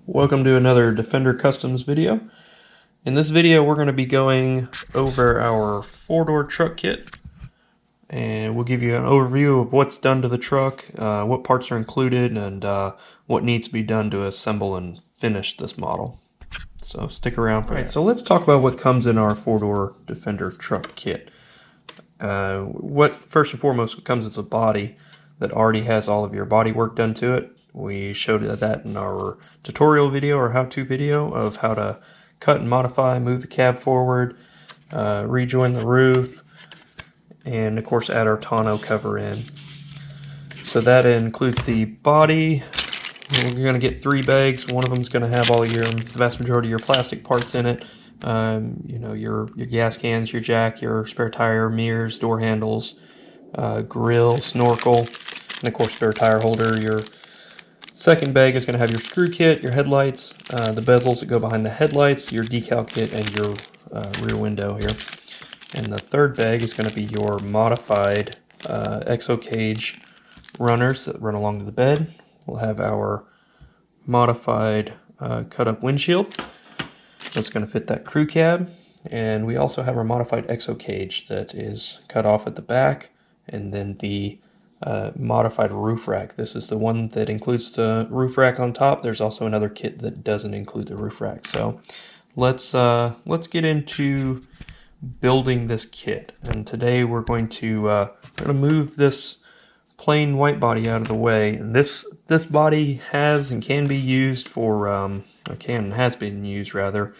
Welcome to another Defender Customs video. In this video we're going to be going over our four-door truck kit, and we'll give you an overview of what's done to the truck, what parts are included, and what needs to be done to assemble and finish this model. So stick around for that. So let's talk about what comes in our four-door Defender truck kit. What first and foremost comes is a body that already has all of your body work done to it. We showed that in our tutorial video or how-to video of how to cut and modify, move the cab forward, rejoin the roof, and of course add our tonneau cover in. So that includes the body. You're going to get 3 bags. One of them is going to have all the vast majority of your plastic parts in it. You know, your gas cans, your jack, your spare tire, mirrors, door handles, grill, snorkel, and of course spare tire holder. Your second bag is going to have your screw kit, your headlights, the bezels that go behind the headlights, your decal kit, and your rear window here. And the third bag is going to be your modified exo cage runners that run along to the bed. We'll have our modified cut-up windshield that's going to fit that crew cab. And we also have our modified exo cage that is cut off at the back, and then the modified roof rack. This is the one that includes the roof rack on top. There's also another kit that doesn't include the roof rack. So let's get into building this kit. And today we're going to move this plain white body out of the way. And this body has and can be used for has been used rather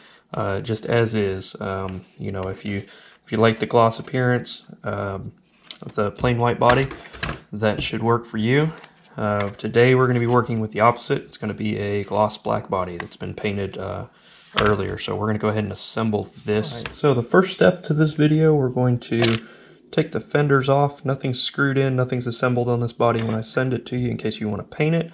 just as is. You know, if you like the gloss appearance of the plain white body, that should work for you. Today we're going to be working with the opposite. It's going to be a gloss black body that's been painted earlier. So we're going to go ahead and assemble this. Right. So the first step to this video, we're going to take the fenders off. Nothing's screwed in, nothing's assembled on this body when I send it to you in case you want to paint it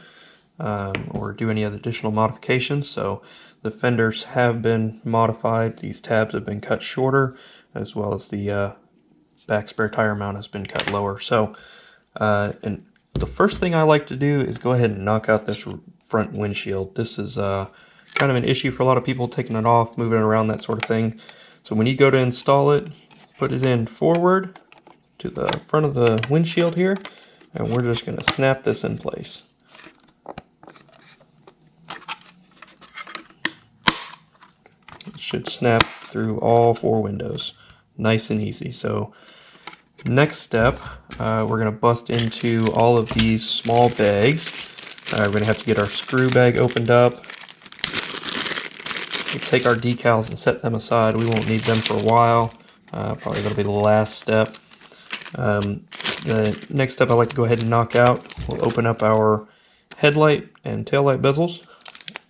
or do any other additional modifications. So the fenders have been modified. These tabs have been cut shorter, as well as the back spare tire mount has been cut lower. So and the first thing I like to do is go ahead and knock out this front windshield. This is kind of an issue for a lot of people, taking it off, moving it around, that sort of thing. So when you go to install it, put it in forward to the front of the windshield here, and we're just going to snap this in place. It should snap through all 4 windows. Nice and easy. So next step, we're going to bust into all of these small bags. We're going to have to get our screw bag opened up. We'll take our decals and set them aside. We won't need them for a while. Probably that'll be the last step. The next step I like to go ahead and knock out. We'll open up our headlight and taillight bezels.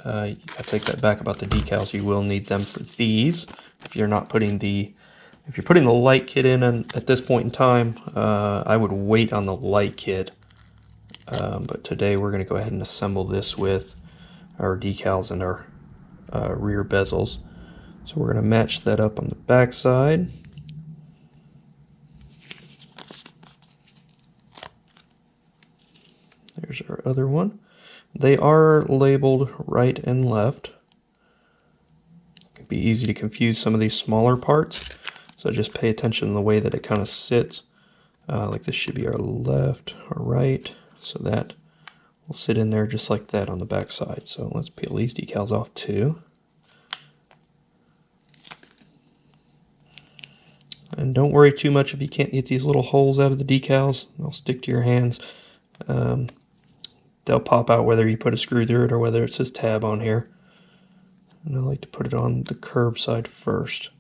I take that back about the decals. You will need them for these. If you're putting the light kit in at this point in time, I would wait on the light kit. But today we're going to go ahead and assemble this with our decals and our rear bezels. So we're going to match that up on the back side. There's our other one. They are labeled right and left. It can be easy to confuse some of these smaller parts. So just pay attention to the way that it kind of sits. Like this should be our left or right. So that will sit in there just like that on the back side. So let's peel these decals off too. And don't worry too much if you can't get these little holes out of the decals. They'll stick to your hands. They'll pop out whether you put a screw through it or whether it says tab on here. And I like to put it on the curved side first.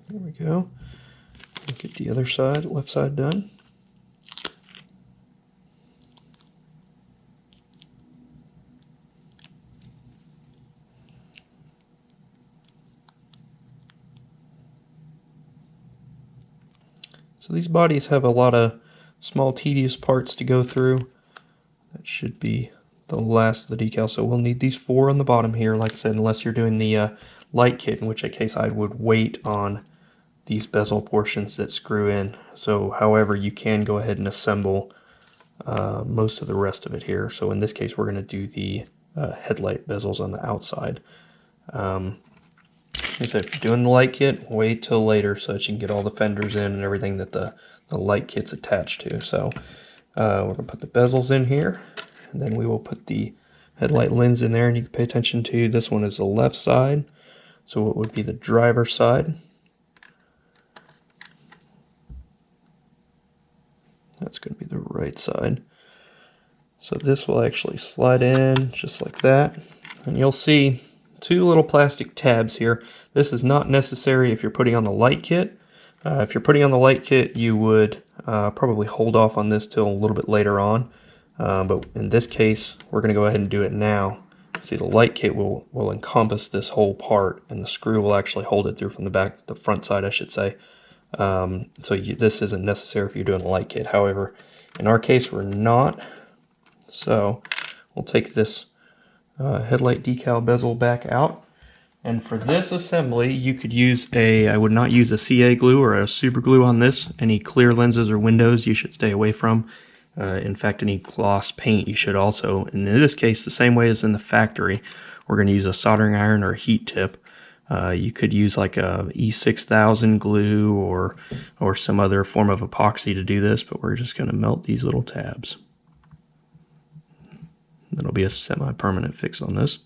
There we go. Get the other side, left side done. So these bodies have a lot of small tedious parts to go through. That should be the last of the decal. So we'll need these 4 on the bottom here, like I said, unless you're doing the light kit, in which case I would wait on these bezel portions that screw in. So however, you can go ahead and assemble most of the rest of it here. So in this case, we're going to do the headlight bezels on the outside. Like I said, if you're doing the light kit, wait till later so that you can get all the fenders in and everything that the light kit's attached to. So we're going to put the bezels in here, and then we will put the headlight lens in there, and you can pay attention to this one is the left side. So what would be the driver's side? That's going to be the right side. So this will actually slide in just like that. And you'll see two little plastic tabs here. This is not necessary if you're putting on the light kit. If you're putting on the light kit, you would probably hold off on this till a little bit later on. But in this case, we're going to go ahead and do it now. See, the light kit will encompass this whole part, and the screw will actually hold it through from the back, the front side, I should say. This isn't necessary if you're doing the light kit. However, in our case, we're not. So we'll take this headlight decal bezel back out. And for this assembly, you could use I would not use a CA glue or a super glue on this. Any clear lenses or windows you should stay away from. In fact, any gloss paint you should also. And in this case, the same way as in the factory, we're going to use a soldering iron or a heat tip. You could use like a E6000 glue or some other form of epoxy to do this, but we're just going to melt these little tabs. That'll be a semi-permanent fix on this.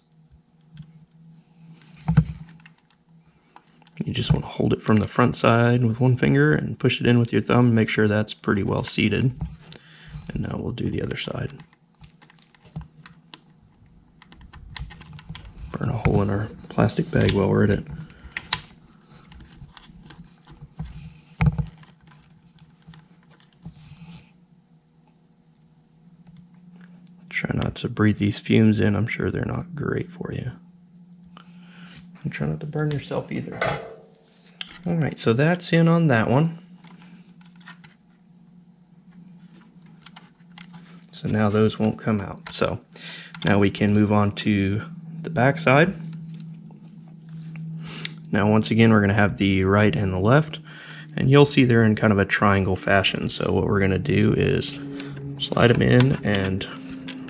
You just want to hold it from the front side with one finger and push it in with your thumb and make sure that's pretty well seated. And now we'll do the other side. Burn a hole in our plastic bag while we're at it. Try not to breathe these fumes in. I'm sure they're not great for you. And try not to burn yourself either. Alright, so that's in on that one. So now those won't come out. So now we can move on to the back side. Now once again, we're going to have the right and the left, and you'll see they're in kind of a triangle fashion. So what we're going to do is slide them in, and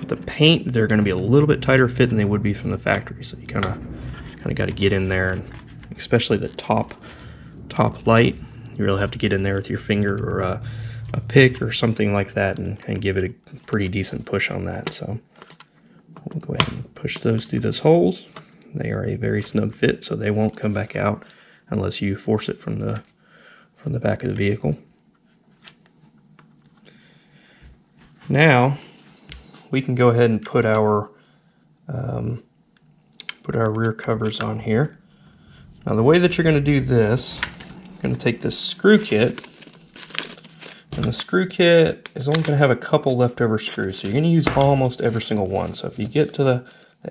the paint, they're going to be a little bit tighter fit than they would be from the factory. So you kind of got to get in there, and especially the top light, you really have to get in there with your finger or a pick or something like that and give it a pretty decent push on that. So we'll go ahead and push those through those holes. They are a very snug fit, so they won't come back out unless you force it from the back of the vehicle. Now we can go ahead and put our rear covers on here. Now the way that you're going to do this, you're going to take this screw kit. And the screw kit is only going to have a couple leftover screws, so you're going to use almost every single one. So if you get to the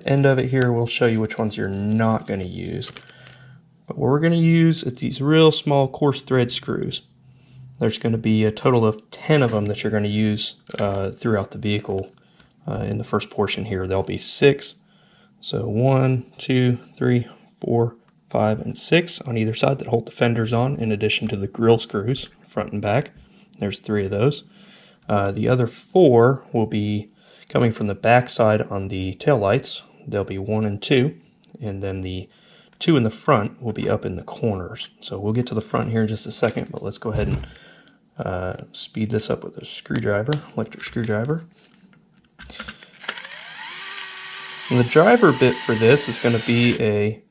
end of it here, we'll show you which ones you're not going to use. But what we're going to use is these real small coarse thread screws. There's going to be a total of 10 of them that you're going to use throughout the vehicle. In the first portion here, there'll be 6. So 1, 2, 3, 4, 5, and 6 on either side that hold the fenders on, in addition to the grille screws, front and back. There's 3 of those. The other 4 will be coming from the back side on the tail lights. There'll be 1 and 2, and then the 2 in the front will be up in the corners. So we'll get to the front here in just a second, but let's go ahead and speed this up with a screwdriver, electric screwdriver. And the driver bit for this is going to be a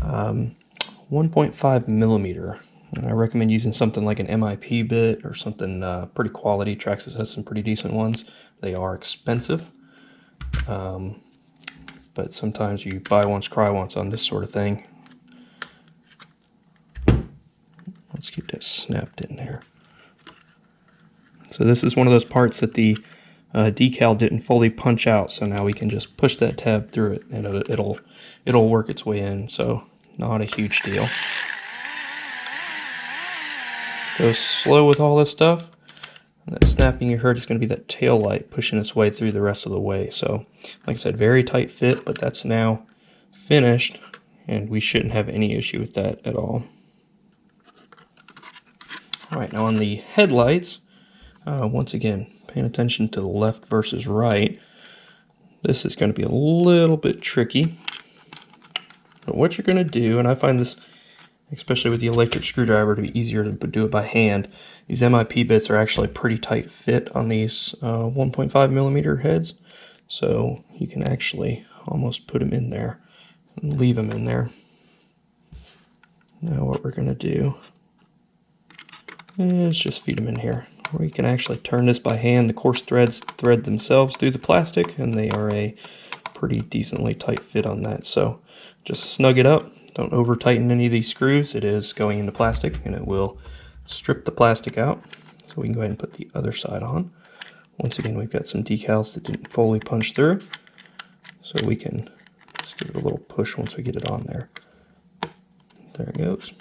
1.5 millimeter. And I recommend using something like an MIP bit or something pretty quality. Traxxas has some pretty decent ones. They are expensive, but sometimes you buy once, cry once on this sort of thing. Let's get that snapped in there. So this is one of those parts that the decal didn't fully punch out, so now we can just push that tab through it and it'll work its way in, so not a huge deal. Go slow with all this stuff. And that snapping you heard is going to be that tail light pushing its way through the rest of the way. So, like I said, very tight fit, but that's now finished, and we shouldn't have any issue with that at all. All right, now on the headlights, once again, paying attention to the left versus right, this is going to be a little bit tricky. But what you're going to do, and I find this, especially with the electric screwdriver, to be easier to do it by hand, these MIP bits are actually a pretty tight fit on these 1.5 millimeter heads. So you can actually almost put them in there and leave them in there. Now what we're going to do is just feed them in here. Or you can actually turn this by hand. The coarse threads thread themselves through the plastic, and they are a pretty decently tight fit on that. So just snug it up. Don't over tighten any of these screws. It is going into plastic, and it will strip the plastic out. So we can go ahead and put the other side on. Once again, we've got some decals that didn't fully punch through, so we can just give it a little push once we get it on there. There it goes.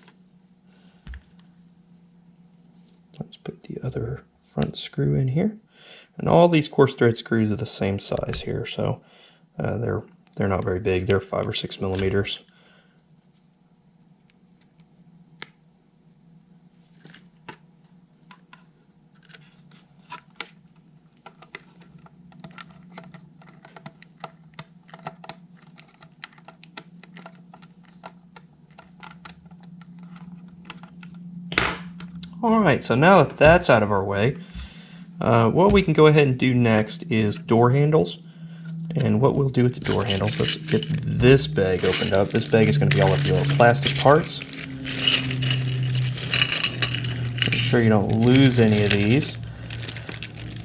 Let's put the other front screw in here. And all these coarse thread screws are the same size here, so they're not very big. They're 5 or 6 millimeters. Alright, so now that that's out of our way, what we can go ahead and do next is door handles. And what we'll do with the door handles, let's get this bag opened up. This bag is going to be all of your plastic parts. Make sure you don't lose any of these.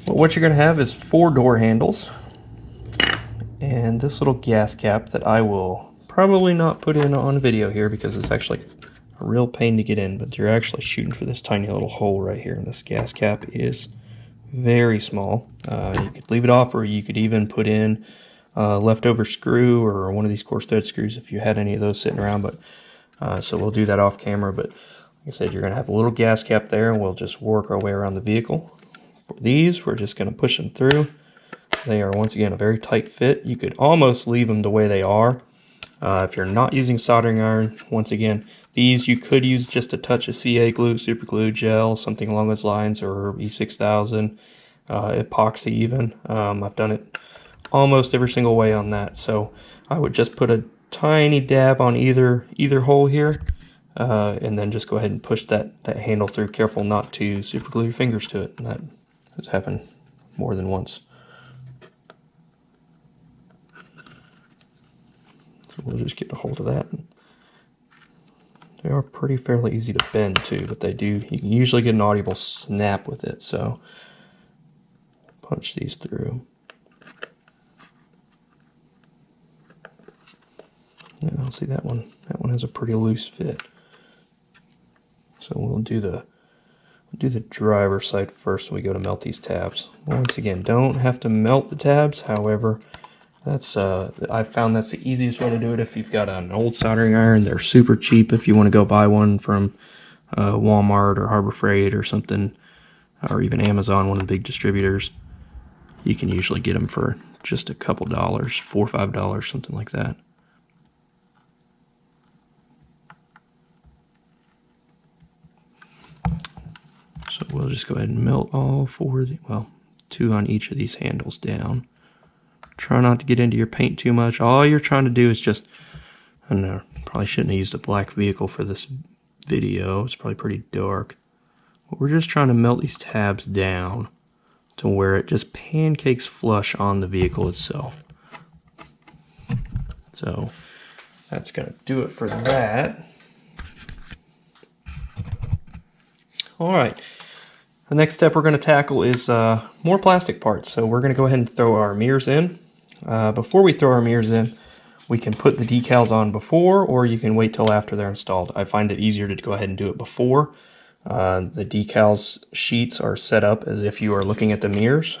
But what you're going to have is 4 door handles. And this little gas cap that I will probably not put in on video here because it's actually a real pain to get in, but you're actually shooting for this tiny little hole right here, and this gas cap is very small. You could leave it off, or you could even put in a leftover screw or one of these coarse thread screws if you had any of those sitting around. But so we'll do that off camera. But like I said, you're going to have a little gas cap there, and we'll just work our way around the vehicle. For these, we're just going to push them through. They are once again a very tight fit. You could almost leave them the way they are. If you're not using a soldering iron, once again, these you could use just a touch of CA glue, super glue, gel, something along those lines, or E6000, epoxy even. I've done it almost every single way on that. So I would just put a tiny dab on either hole here, and then just go ahead and push that handle through. Careful not to super glue your fingers to it. And that has happened more than once. We'll just get a hold of that. They are fairly easy to bend too, but you can usually get an audible snap with it, so punch these through. Now see that one has a pretty loose fit. So we'll do the driver's side first when we go to melt these tabs. Once again, don't have to melt the tabs, however, I've found that's the easiest way to do it. If you've got an old soldering iron, they're super cheap if you want to go buy one from Walmart or Harbor Freight or something, or even Amazon, one of the big distributors. You can usually get them for just a couple dollars, $4 or $5, something like that. So we'll just go ahead and melt all 4 of the, well, 2 on each of these handles down. Try not to get into your paint too much. All you're trying to do is just, I don't know, probably shouldn't have used a black vehicle for this video. It's probably pretty dark. But we're just trying to melt these tabs down to where it just pancakes flush on the vehicle itself. So that's going to do it for that. All right. The next step we're going to tackle is more plastic parts. So we're going to go ahead and throw our mirrors in. Before we throw our mirrors in, we can put the decals on before, or you can wait till after they're installed. I find it easier to go ahead and do it before. The decals sheets are set up as if you are looking at the mirrors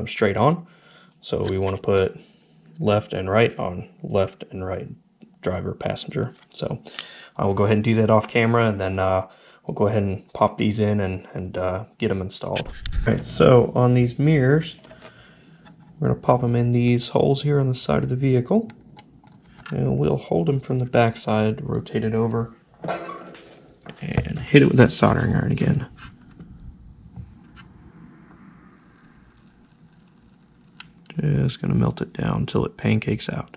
straight on. So we want to put left and right on left and right, driver, passenger. So I will go ahead and do that off camera, and then we'll go ahead and pop these in and get them installed. All right, so on these mirrors, we're going to pop them in these holes here on the side of the vehicle. And we'll hold them from the back side, rotate it over, and hit it with that soldering iron again. Just going to melt it down until it pancakes out.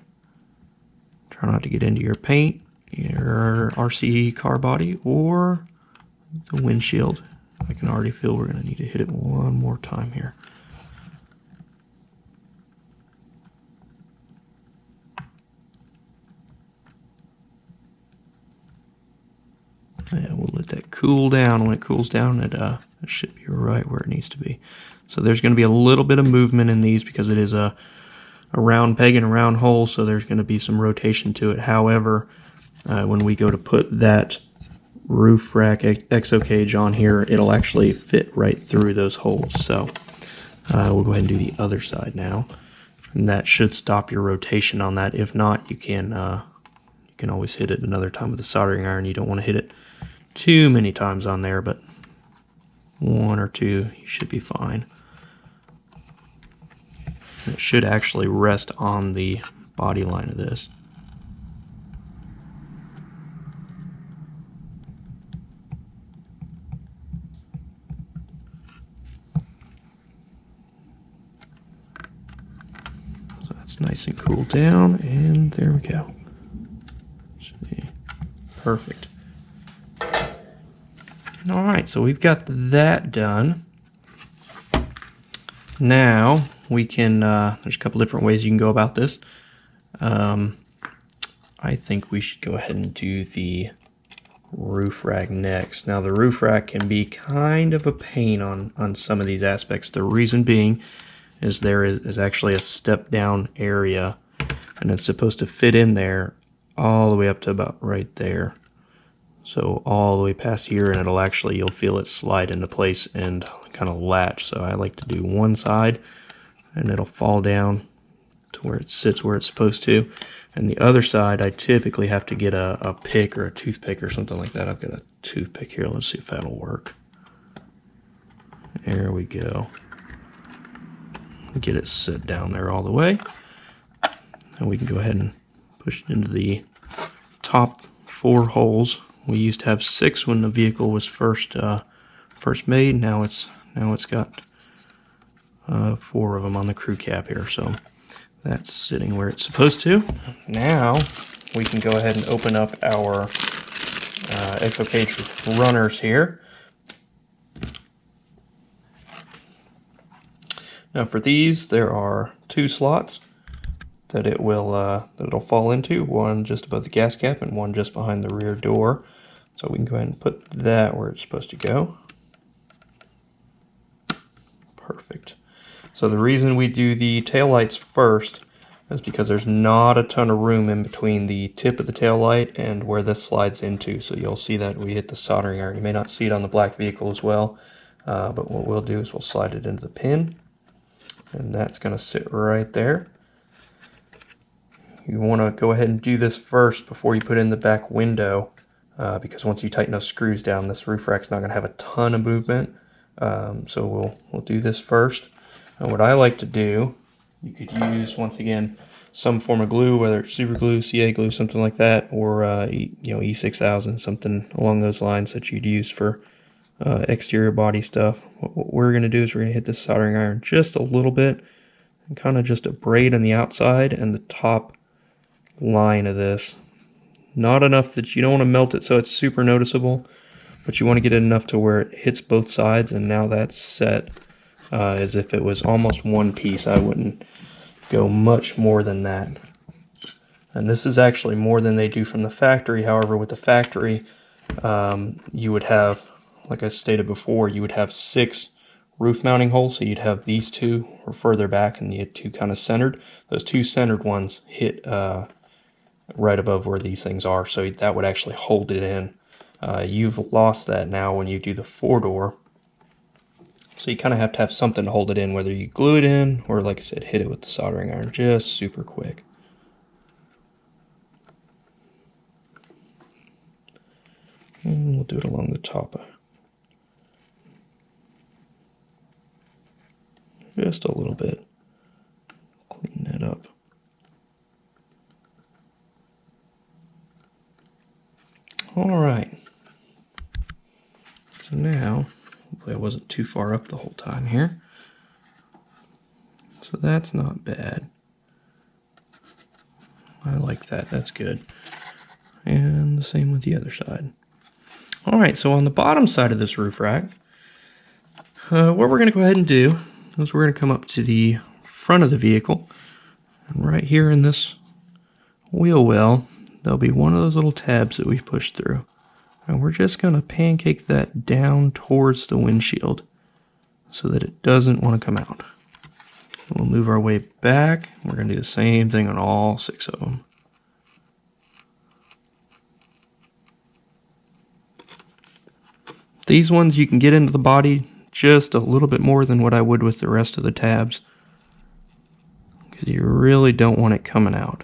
Try not to get into your paint, your RC car body, or the windshield. I can already feel we're going to need to hit it one more time here. Yeah, we'll let that cool down. When it cools down, it should be right where it needs to be. So there's going to be a little bit of movement in these because it is a round peg and a round hole, so there's going to be some rotation to it. However, when we go to put that roof rack exo cage on here, it'll actually fit right through those holes. So we'll go ahead and do the other side now, and that should stop your rotation on that. If not, you can always hit it another time with a soldering iron. You don't want to hit it too many times on there, but one or two, you should be fine. It should actually rest on the body line of this. So that's nice and cooled down, and there we go. Should be perfect. Alright, so we've got that done. Now we can, there's a couple different ways you can go about this. I think we should go ahead and do the roof rack next. Now the roof rack can be kind of a pain on some of these aspects. The reason being is there is actually a step down area, and it's supposed to fit in there all the way up to about right there. So all the way past here, and it'll actually, you'll feel it slide into place and kind of latch. So I like to do one side, and it'll fall down to where it sits where it's supposed to. And the other side, I typically have to get a pick or a toothpick or something like that. I've got a toothpick here. Let's see if that'll work. There we go. Get it sit down there all the way. And we can go ahead and push it into the top 4 holes. We used to have 6 when the vehicle was first made. Now it's got 4 of them on the crew cab here. So that's sitting where it's supposed to. Now we can go ahead and open up our exo cage runners here. Now for these, there are 2 slots that it'll fall into, one just above the gas cap and one just behind the rear door. So we can go ahead and put that where it's supposed to go. Perfect. So the reason we do the taillights first is because there's not a ton of room in between the tip of the taillight and where this slides into. So you'll see that we hit the soldering iron. You may not see it on the black vehicle as well, but what we'll do is we'll slide it into the pin, and that's going to sit right there. You want to go ahead and do this first before you put in the back window, because once you tighten those screws down, this roof rack's not going to have a ton of movement. So we'll do this first. And what I like to do, you could use, once again, some form of glue, whether it's superglue, CA glue, something like that, or E6000, something along those lines that you'd use for exterior body stuff. What we're going to do is we're going to hit this soldering iron just a little bit, and kind of just a braid on the outside and the top line of this. Not enough that you don't want to melt it so it's super noticeable, but you want to get it enough to where it hits both sides, and now that's set as if it was almost one piece. I wouldn't go much more than that. And this is actually more than they do from the factory. However, with the factory, you would have, like I stated before, you would have 6 roof mounting holes. So you'd have these 2 or further back, and you had 2 kind of centered. Those 2 centered ones hit right above where these things are, so that would actually hold it in. You've lost that now when you do the 4-door, so you kind of have to have something to hold it in, whether you glue it in or, like I said, hit it with the soldering iron just super quick. And we'll do it along the top, just a little bit. Clean that up. Alright, so now, hopefully I wasn't too far up the whole time here. So that's not bad. I like that, that's good. And the same with the other side. Alright, so on the bottom side of this roof rack, what we're going to go ahead and do is we're going to come up to the front of the vehicle. And right here in this wheel well, there'll be one of those little tabs that we push through. And we're just going to pancake that down towards the windshield so that it doesn't want to come out. We'll move our way back. We're going to do the same thing on all 6 of them. These ones you can get into the body just a little bit more than what I would with the rest of the tabs, because you really don't want it coming out.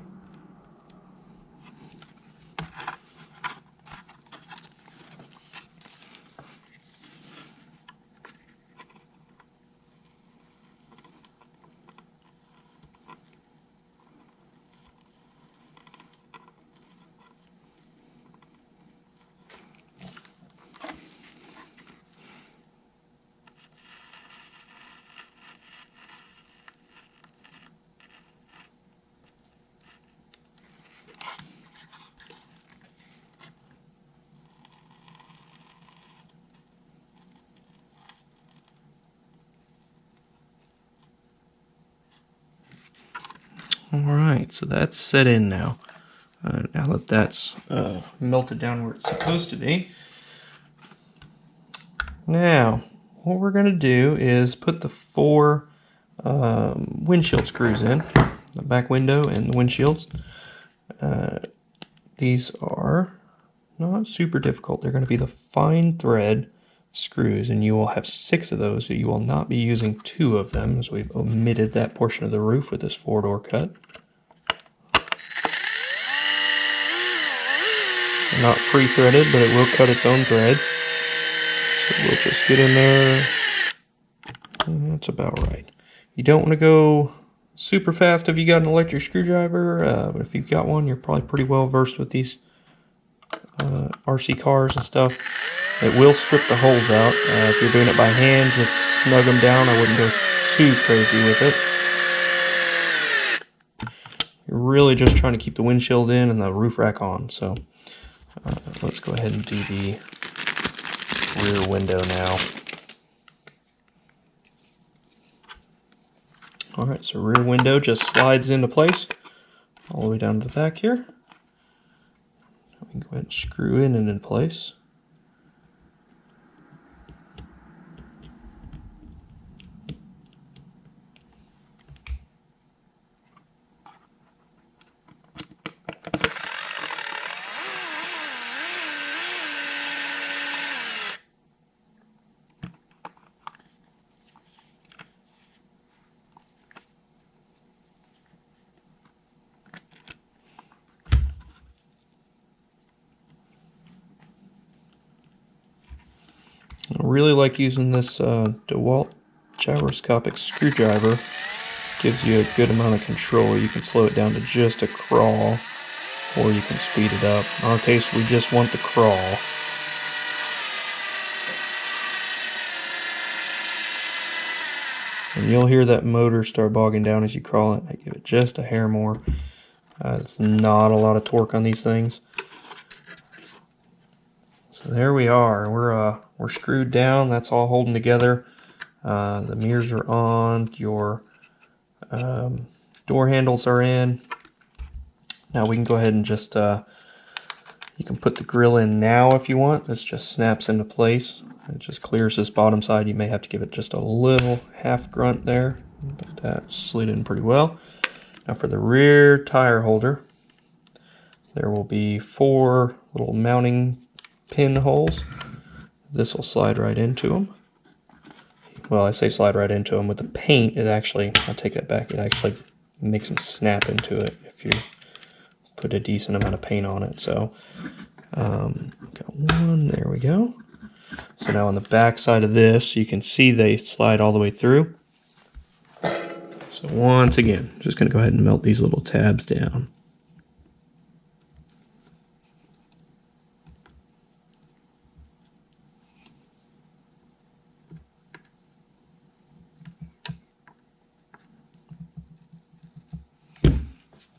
Alright, so that's set in now. Now that that's melted down where it's supposed to be. Now, what we're going to do is put the 4 windshield screws in. The back window and the windshields. These are not super difficult. They're going to be the fine thread screws, and you will have 6 of those, so you will not be using 2 of them, as we've omitted that portion of the roof with this 4-door cut. They're not pre-threaded, but it will cut its own threads. So we'll just get in there. That's about right. You don't want to go super fast if you got an electric screwdriver, but if you've got one, you're probably pretty well versed with these RC cars and stuff. It will strip the holes out. If you're doing it by hand, just snug them down. I wouldn't go too crazy with it. You're really just trying to keep the windshield in and the roof rack on. So let's go ahead and do the rear window now. Alright, so rear window just slides into place all the way down to the back here. We can go ahead and screw in and in place. I really like using this DeWalt gyroscopic screwdriver. Gives you a good amount of control. You can slow it down to just a crawl, or you can speed it up. In our case, we just want the crawl. And you'll hear that motor start bogging down as you crawl it. I give it just a hair more. It's not a lot of torque on these things. So there we are. We're screwed down. That's all holding together. The mirrors are on. Your door handles are in. Now we can go ahead and just you can put the grill in now if you want. This just snaps into place. It just clears this bottom side. You may have to give it just a little half grunt there, but that slid in pretty well. Now for the rear tire holder, there will be 4 little mounting pin holes. This will slide right into them. Well, I say slide right into them. With the paint, it actually, I'll take that back, it actually makes them snap into it if you put a decent amount of paint on it. So, got one, there we go. So now on the back side of this, you can see they slide all the way through. So once again, just going to go ahead and melt these little tabs down.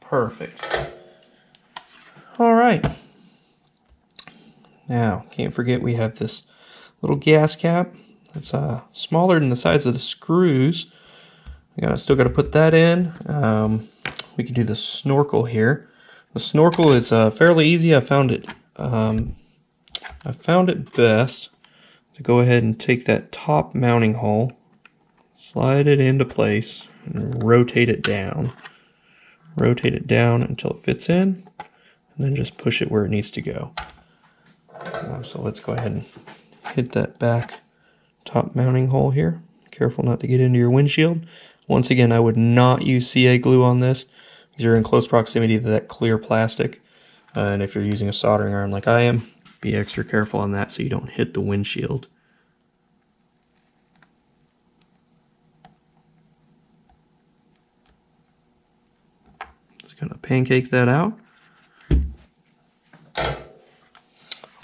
Perfect. All right. Now, can't forget we have this little gas cap. It's smaller than the size of the screws. Still got to put that in. We can do the snorkel here. The snorkel is fairly easy. I found it best to go ahead and take that top mounting hole, slide it into place, and rotate it down. Rotate it down until it fits in, and then just push it where it needs to go. So let's go ahead and hit that back top mounting hole here. Careful not to get into your windshield. Once again, I would not use CA glue on this because you're in close proximity to that clear plastic. And if you're using a soldering iron like I am, be extra careful on that so you don't hit the windshield. Just gonna pancake that out.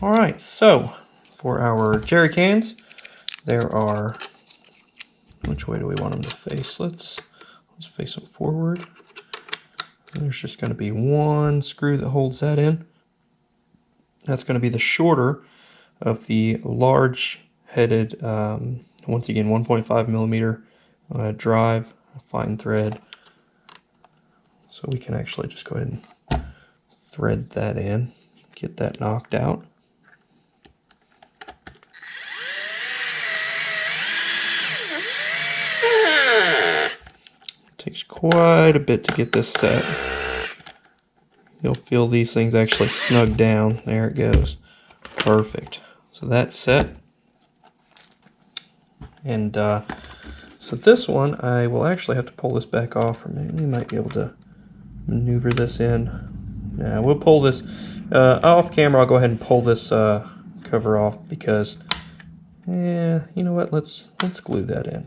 All right, so for our jerry cans, there are, which way do we want them to face? Let's face them forward. There's just going to be one screw that holds that in. That's going to be the shorter of the large headed, once again, 1.5 millimeter drive, fine thread. So we can actually just go ahead and thread that in, get that knocked out. Takes quite a bit to get this set. You'll feel these things actually snug down. There it goes. Perfect. So that's set. And so this one, I will actually have to pull this back off, or maybe we might be able to maneuver this in. Now we'll pull this off camera. I'll go ahead and pull this cover off because, yeah, you know what? Let's glue that in.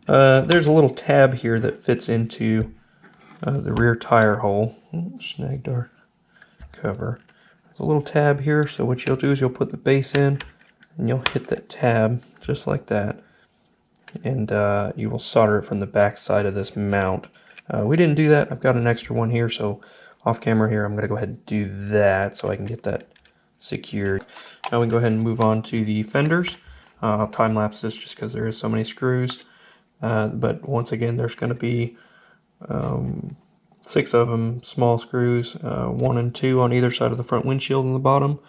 There's a little tab here that fits into the rear tire hole. Snagged our cover. There's a little tab here, so what you'll do is you'll put the base in and you'll hit that tab just like that, and you will solder it from the back side of this mount. We didn't do that. I've got an extra one here, so off camera here I'm going to go ahead and do that so I can get that secured. Now we can go ahead and move on to the fenders. I'll time lapse this just because there is so many screws. But once again, there's going to be 6 of them, small screws, 1 and 2 on either side of the front windshield and the bottom,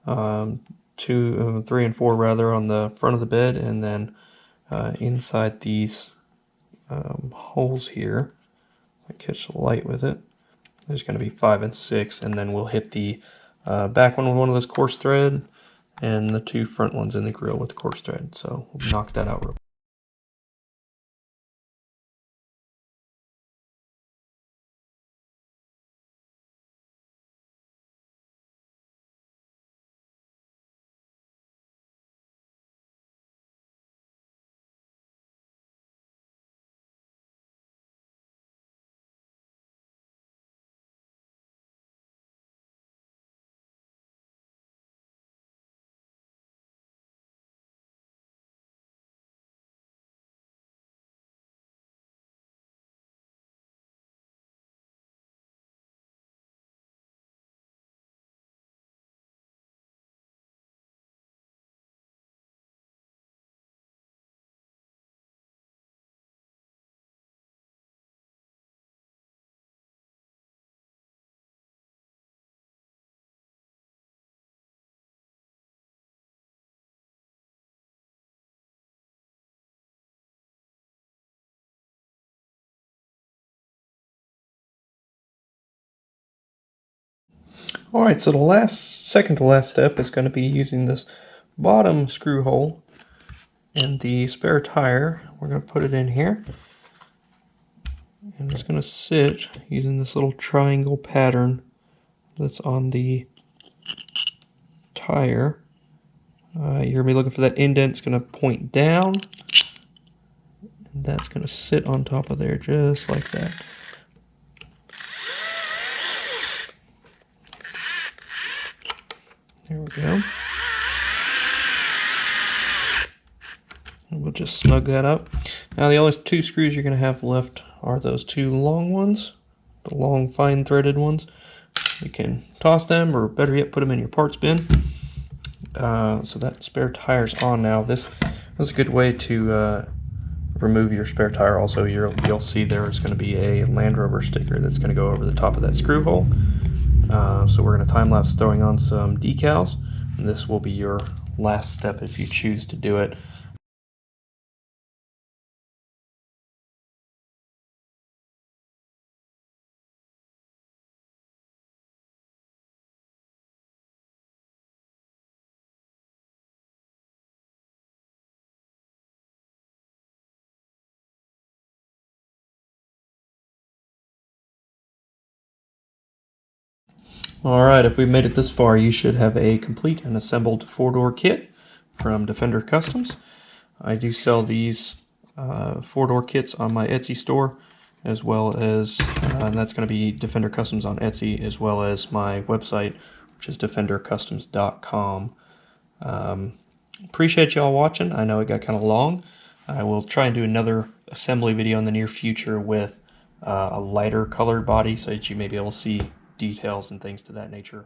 3 and 4 rather on the front of the bed, and then inside these holes here, I catch the light with it, there's going to be 5 and 6, and then we'll hit the back one with one of those coarse thread, and the 2 front ones in the grill with the coarse thread. So we'll knock that out real quick. Alright, so the second to last step is going to be using this bottom screw hole and the spare tire. We're going to put it in here. And it's going to sit using this little triangle pattern that's on the tire. You're going to be looking for that indent. It's going to point down. And that's going to sit on top of there just like that. There we go. And we'll just snug that up. Now the only 2 screws you're going to have left are those 2 long ones. the long fine threaded ones. You can toss them, or better yet, put them in your parts bin. So that spare tire's on now. This is a good way to remove your spare tire. Also, you'll see there's going to be a Land Rover sticker that's going to go over the top of that screw hole. So we're going to time-lapse throwing on some decals, and this will be your last step if you choose to do it. Alright, if we've made it this far, you should have a complete and assembled four-door kit from Defender Customs. I do sell these four-door kits on my Etsy store, as well as, and that's going to be Defender Customs on Etsy, as well as my website, which is defendercustoms.com. Appreciate y'all watching. I know it got kind of long. I will try and do another assembly video in the near future with a lighter colored body so that you may be able to see details and things to that nature.